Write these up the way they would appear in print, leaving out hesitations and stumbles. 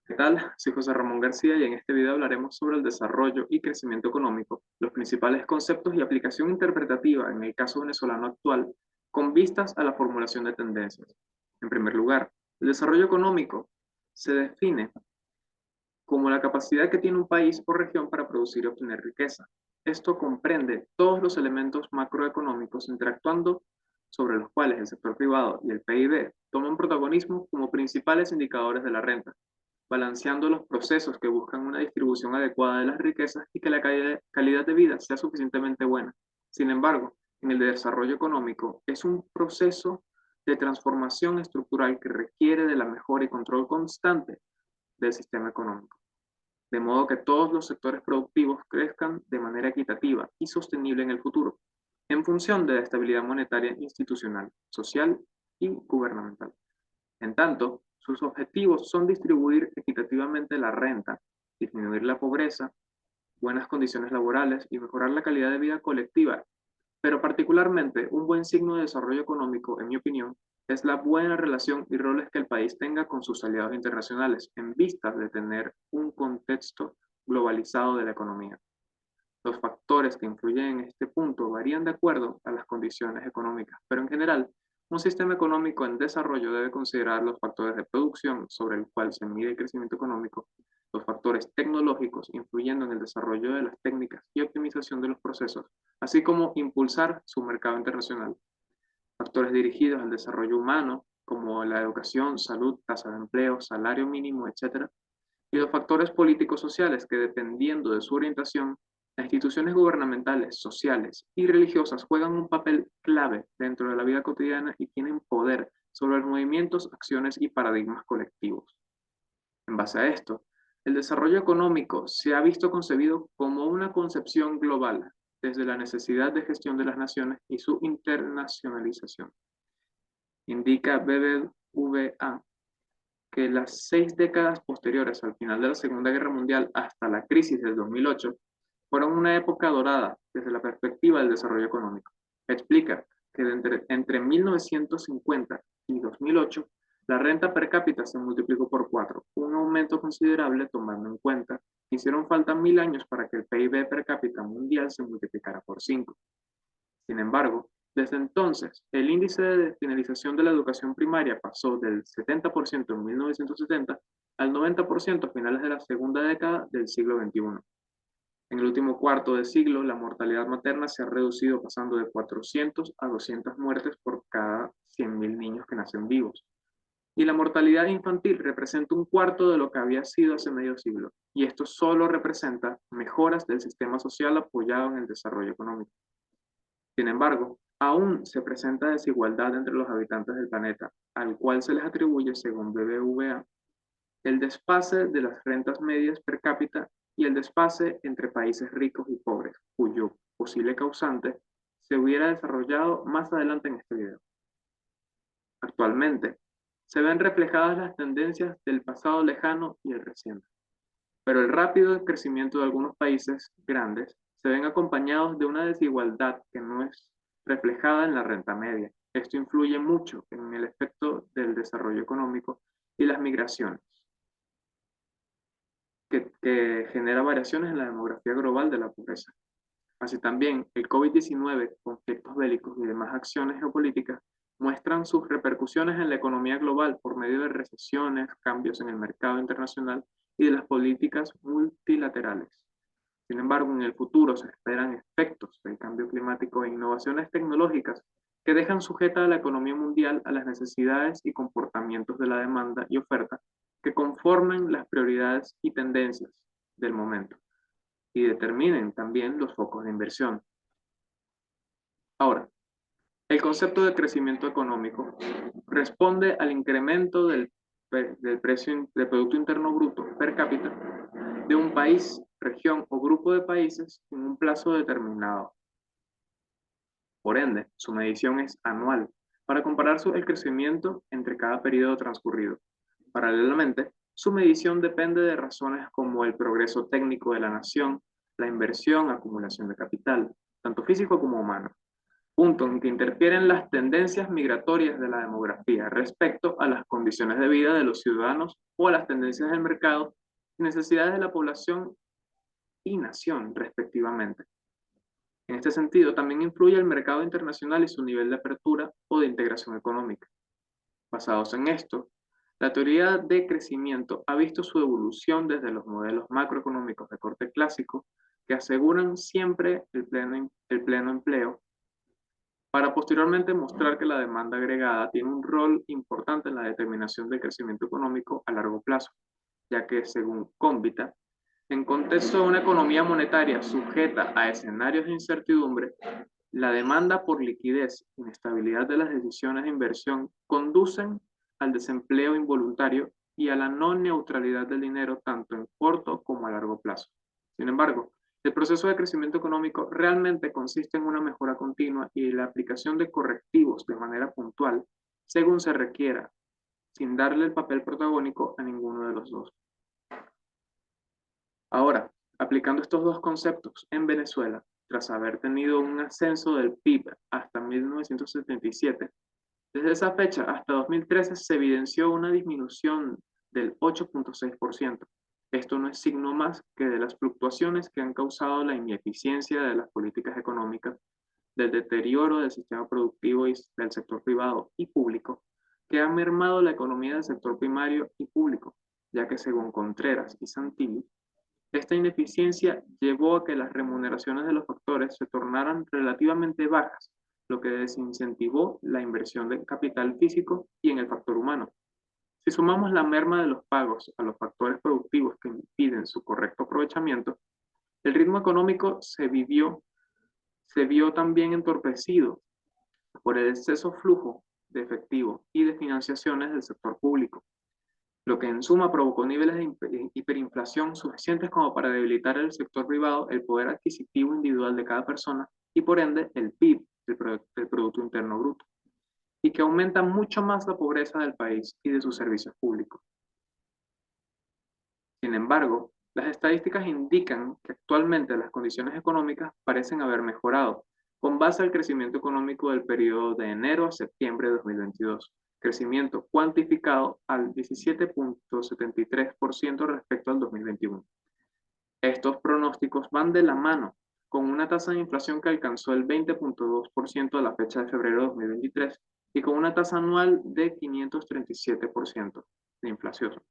¿Qué tal? Soy José Ramón García y en este video hablaremos sobre el desarrollo y crecimiento económico, los principales conceptos y aplicación interpretativa en el caso venezolano actual, con vistas a la formulación de tendencias. En primer lugar, el desarrollo económico se define como la capacidad que tiene un país o región para producir y obtener riqueza. Esto comprende todos los elementos macroeconómicos interactuando sobre los cuales el sector privado y el PIB toman protagonismo como principales indicadores de la renta, balanceando los procesos que buscan una distribución adecuada de las riquezas y que la calidad de vida sea suficientemente buena. Sin embargo, en el desarrollo económico es un proceso de transformación estructural que requiere de la mejora y control constante del sistema económico, de modo que todos los sectores productivos crezcan de manera equitativa y sostenible en el futuro, en función de la estabilidad monetaria institucional, social y gubernamental. En tanto, sus objetivos son distribuir equitativamente la renta, disminuir la pobreza, buenas condiciones laborales y mejorar la calidad de vida colectiva. Pero particularmente, un buen signo de desarrollo económico, en mi opinión, es la buena relación y roles que el país tenga con sus aliados internacionales, en vista de tener un contexto globalizado de la economía. Los factores que influyen en este punto varían de acuerdo a las condiciones económicas, pero en general, un sistema económico en desarrollo debe considerar los factores de producción sobre el cual se mide el crecimiento económico, los factores tecnológicos influyendo en el desarrollo de las técnicas y optimización de los procesos, así como impulsar su mercado internacional, factores dirigidos al desarrollo humano, como la educación, salud, tasa de empleo, salario mínimo, etc., y los factores políticos sociales que, dependiendo de su orientación, las instituciones gubernamentales, sociales y religiosas juegan un papel clave dentro de la vida cotidiana y tienen poder sobre los movimientos, acciones y paradigmas colectivos. En base a esto, el desarrollo económico se ha visto concebido como una concepción global, desde la necesidad de gestión de las naciones y su internacionalización. Indica BBVA que las 6 décadas posteriores al final de la Segunda Guerra Mundial hasta la crisis del 2008 fueron una época dorada desde la perspectiva del desarrollo económico. Explica que entre 1950 y 2008 la renta per cápita se multiplicó por 4, un aumento considerable tomando en cuenta que hicieron falta 1000 años para que el PIB per cápita mundial se multiplicara por 5. Sin embargo, desde entonces, el índice de finalización de la educación primaria pasó del 70% en 1970 al 90% a finales de la segunda década del siglo XXI. En el último cuarto de siglo, la mortalidad materna se ha reducido pasando de 400 a 200 muertes por cada 100.000 niños que nacen vivos. Y la mortalidad infantil representa un cuarto de lo que había sido hace medio siglo. Y esto solo representa mejoras del sistema social apoyado en el desarrollo económico. Sin embargo, aún se presenta desigualdad entre los habitantes del planeta, al cual se les atribuye, según BBVA, el desfase de las rentas medias per cápita y el desfase entre países ricos y pobres, cuyo posible causante se hubiera desarrollado más adelante en este video. Actualmente, se ven reflejadas las tendencias del pasado lejano y el reciente, pero el rápido crecimiento de algunos países grandes se ven acompañados de una desigualdad que no es reflejada en la renta media. Esto influye mucho en el efecto del desarrollo económico y las migraciones, que genera variaciones en la demografía global de la pobreza. Así también, el COVID-19, conflictos bélicos y demás acciones geopolíticas muestran sus repercusiones en la economía global por medio de recesiones, cambios en el mercado internacional y de las políticas multilaterales. Sin embargo, en el futuro se esperan efectos del cambio climático e innovaciones tecnológicas que dejan sujeta a la economía mundial a las necesidades y comportamientos de la demanda y oferta que conformen las prioridades y tendencias del momento y determinen también los focos de inversión. Ahora, el concepto de crecimiento económico responde al incremento del precio del Producto Interno Bruto per cápita de un país, región o grupo de países en un plazo determinado. Por ende, su medición es anual para comparar el crecimiento entre cada periodo transcurrido. Paralelamente, su medición depende de razones como el progreso técnico de la nación, la inversión, acumulación de capital, tanto físico como humano, punto en que interfieren las tendencias migratorias de la demografía respecto a las condiciones de vida de los ciudadanos o a las tendencias del mercado y necesidades de la población y nación, respectivamente. En este sentido, también influye el mercado internacional y su nivel de apertura o de integración económica. Basados en esto, la teoría de crecimiento ha visto su evolución desde los modelos macroeconómicos de corte clásico, que aseguran siempre el pleno empleo, para posteriormente mostrar que la demanda agregada tiene un rol importante en la determinación del crecimiento económico a largo plazo, ya que, según Cómbita, en contexto de una economía monetaria sujeta a escenarios de incertidumbre, la demanda por liquidez y inestabilidad de las decisiones de inversión conducen al desempleo involuntario y a la no neutralidad del dinero tanto en corto como a largo plazo. Sin embargo, el proceso de crecimiento económico realmente consiste en una mejora continua y la aplicación de correctivos de manera puntual según se requiera, sin darle el papel protagónico a ninguno de los dos. Ahora, aplicando estos dos conceptos en Venezuela, tras haber tenido un ascenso del PIB hasta 1977, desde esa fecha hasta 2013 se evidenció una disminución del 8,6%. Esto no es signo más que de las fluctuaciones que han causado la ineficiencia de las políticas económicas, del deterioro del sistema productivo y del sector privado y público, que ha mermado la economía del sector primario y público, ya que según Contreras y Santilli, esta ineficiencia llevó a que las remuneraciones de los factores se tornaran relativamente bajas, lo que desincentivó la inversión de capital físico y en el factor humano. Si sumamos la merma de los pagos a los factores productivos que impiden su correcto aprovechamiento, el ritmo económico se vio también entorpecido por el exceso flujo de efectivo y de financiaciones del sector público, lo que en suma provocó niveles de hiperinflación suficientes como para debilitar el sector privado, el poder adquisitivo individual de cada persona y por ende el PIB, el Producto Interno Bruto, y que aumenta mucho más la pobreza del país y de sus servicios públicos. Sin embargo, las estadísticas indican que actualmente las condiciones económicas parecen haber mejorado, con base al crecimiento económico del periodo de enero a septiembre de 2022, crecimiento cuantificado al 17,73% respecto al 2021. Estos pronósticos van de la mano con una tasa de inflación que alcanzó el 20,2% a la fecha de febrero de 2023 y con una tasa anual de 537% de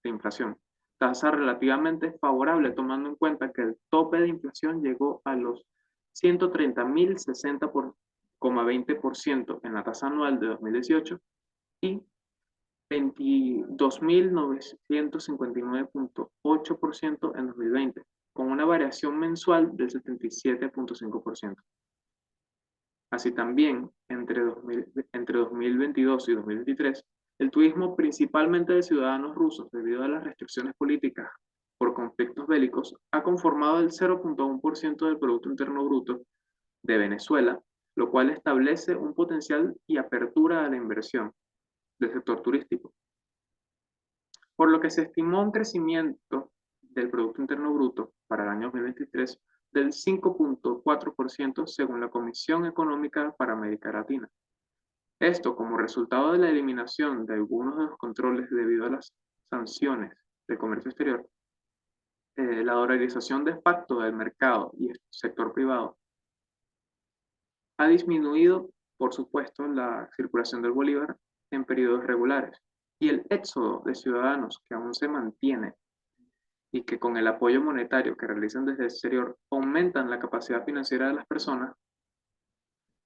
inflación, tasa relativamente favorable tomando en cuenta que el tope de inflación llegó a los 130.060,20% en la tasa anual de 2018 y 22.959,8% en 2020, con una variación mensual del 77,5%. Así también, entre 2022 y 2023, el turismo principalmente de ciudadanos rusos, debido a las restricciones políticas por conflictos bélicos, ha conformado el 0,1% del Producto Interno Bruto de Venezuela, lo cual establece un potencial y apertura a la inversión del sector turístico, por lo que se estimó un crecimiento del Producto Interno Bruto para el año 2023 del 5,4% según la Comisión Económica para América Latina. Esto como resultado de la eliminación de algunos de los controles debido a las sanciones de comercio exterior, la dolarización de facto del mercado y el sector privado ha disminuido, por supuesto, la circulación del bolívar en periodos regulares y el éxodo de ciudadanos que aún se mantiene y que con el apoyo monetario que realizan desde el exterior aumentan la capacidad financiera de las personas,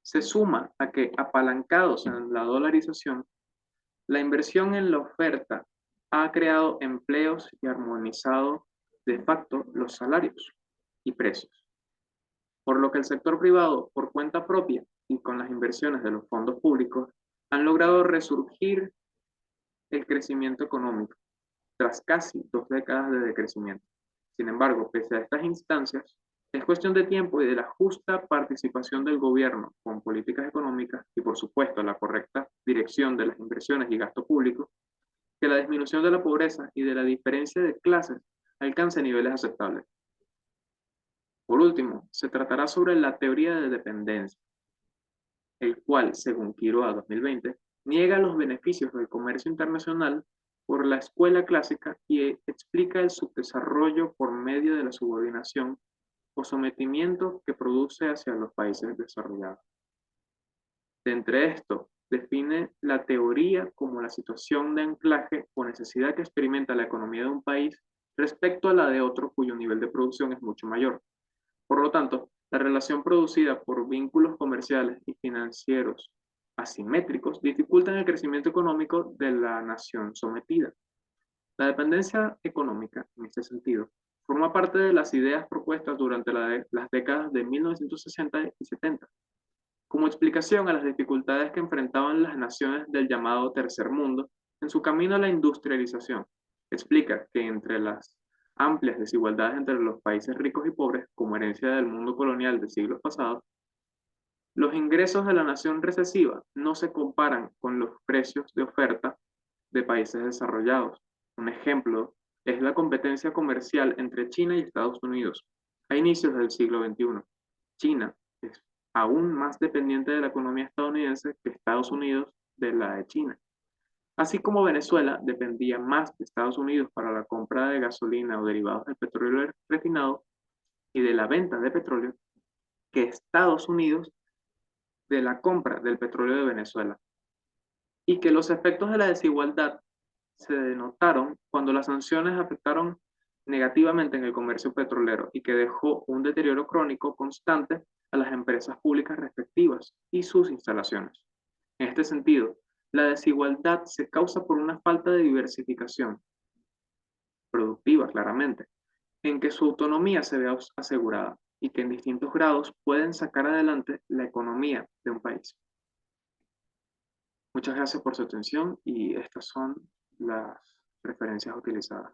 se suma a que apalancados en la dolarización, la inversión en la oferta ha creado empleos y armonizado de facto los salarios y precios, por lo que el sector privado, por cuenta propia y con las inversiones de los fondos públicos, han logrado resurgir el crecimiento económico tras casi 2 décadas de decrecimiento. Sin embargo, pese a estas instancias, es cuestión de tiempo y de la justa participación del gobierno con políticas económicas y, por supuesto, la correcta dirección de las inversiones y gasto público, que la disminución de la pobreza y de la diferencia de clases alcance niveles aceptables. Por último, se tratará sobre la teoría de dependencia. el cual, según Quiroga 2020, niega los beneficios del comercio internacional por la escuela clásica y explica el subdesarrollo por medio de la subordinación o sometimiento que produce hacia los países desarrollados. De entre esto, define la teoría como la situación de anclaje o necesidad que experimenta la economía de un país respecto a la de otro cuyo nivel de producción es mucho mayor. Por lo tanto, la relación producida por vínculos comerciales y financieros asimétricos dificultan el crecimiento económico de la nación sometida. La dependencia económica, en este sentido, forma parte de las ideas propuestas durante las décadas de 1960 y 70 como explicación a las dificultades que enfrentaban las naciones del llamado Tercer Mundo en su camino a la industrialización. Explica que entre las amplias desigualdades entre los países ricos y pobres, como herencia del mundo colonial de siglos pasados, los ingresos de la nación recesiva no se comparan con los precios de oferta de países desarrollados. Un ejemplo es la competencia comercial entre China y Estados Unidos a inicios del siglo XXI. China es aún más dependiente de la economía estadounidense que Estados Unidos de la de China. Así como Venezuela dependía más de Estados Unidos para la compra de gasolina o derivados del petróleo refinado y de la venta de petróleo que Estados Unidos de la compra del petróleo de Venezuela. Y que los efectos de la desigualdad se denotaron cuando las sanciones afectaron negativamente en el comercio petrolero y que dejó un deterioro crónico constante a las empresas públicas respectivas y sus instalaciones. En este sentido, la desigualdad se causa por una falta de diversificación productiva, claramente, en que su autonomía se vea asegurada y que en distintos grados pueden sacar adelante la economía de un país. Muchas gracias por su atención y estas son las referencias utilizadas.